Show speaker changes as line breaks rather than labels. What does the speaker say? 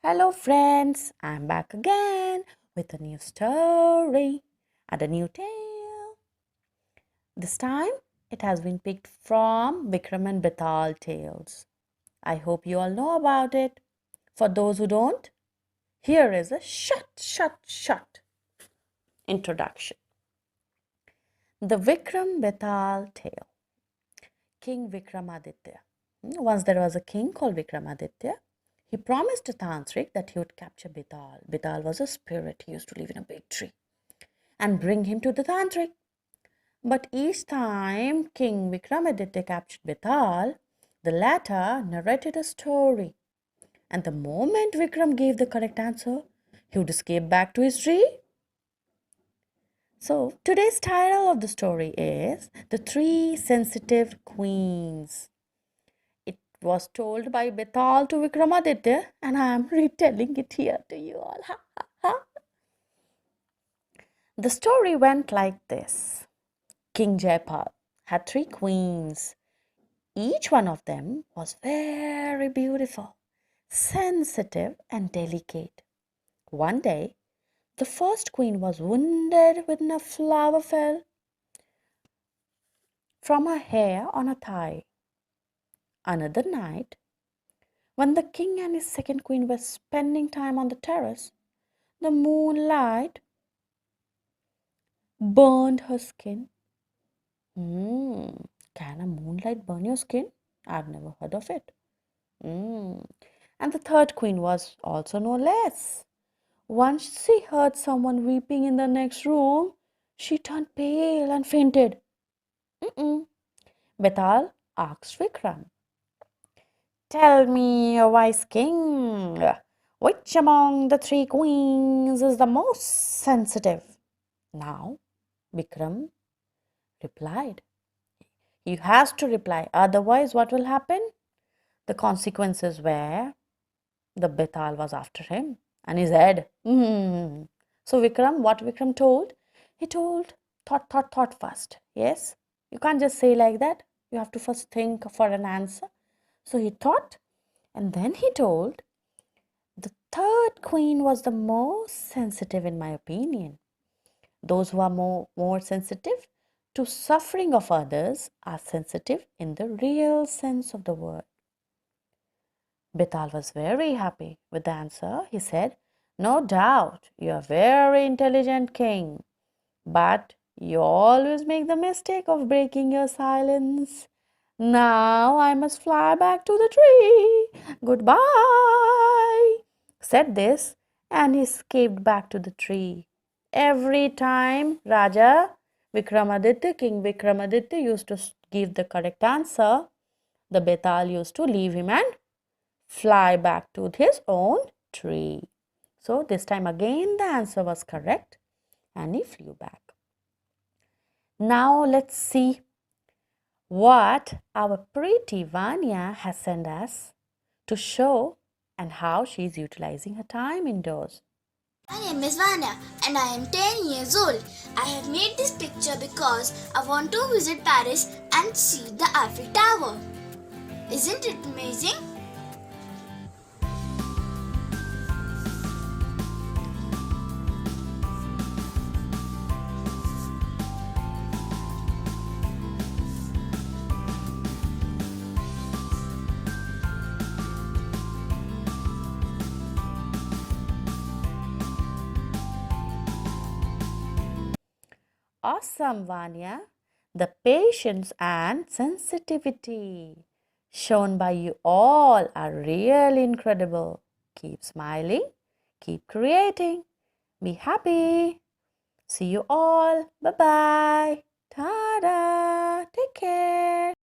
Hello friends, I'm back again with a new story and a new tale. This time it has been picked from Vikram and BAITAL tales. I hope you all know about it. For those who don't, here is a short introduction. The Vikram BAITAL tale. King Vikramaditya. Once there was a king called Vikramaditya. He promised to Tantric that he would capture BAITAL. BAITAL was a spirit. He used to live in a big tree. And bring him to the Tantric. But each time King Vikramaditya captured BAITAL, the latter narrated a story. And the moment Vikram gave the correct answer, he would escape back to his tree. So today's title of the story is The Three Sensitive Queens. It was told by BAITAL to Vikramaditya, and I am retelling it here to you all. The story went like this. King Jaipal had three queens. Each one of them was very beautiful, sensitive, and delicate. One day, the first queen was wounded when a flower fell from her hair on her thigh. Another night, when the king and his second queen were spending time on the terrace, the moonlight burned her skin. Can a moonlight burn your skin? I've never heard of it. And the third queen was also no less. Once she heard someone weeping in the next room, she turned pale and fainted. BAITAL asked Vikram, "Tell me, O wise king, which among the three queens is the most sensitive?" Now, Vikram replied. He has to reply, otherwise, what will happen? The consequences were the BAITAL was after him and his head. So what Vikram told? He told, thought first. Yes, you can't just say like that. You have to first think for an answer. So he thought, and then he told, the third queen was the most sensitive in my opinion. Those who are more sensitive to suffering of others are sensitive in the real sense of the word. BAITAL was very happy with the answer. He said, "No doubt, you are very intelligent king, but you always make the mistake of breaking your silence. Now I must fly back to the tree. Goodbye," said this, and he escaped back to the tree. Every time Raja Vikramaditya, King Vikramaditya used to give the correct answer, the BAITAL used to leave him and fly back to his own tree. So this time again the answer was correct and he flew back. Now let's see what our pretty Vanya has sent us to show and how she is utilizing her time indoors.
My name is Vanya and I am 10 years old. I have made this picture because I want to visit Paris and see the Eiffel Tower. Isn't it amazing?
Awesome, Vanya. The patience and sensitivity shown by you all are really incredible. Keep smiling, keep creating, be happy. See you all. Bye bye. Ta-da. Take care.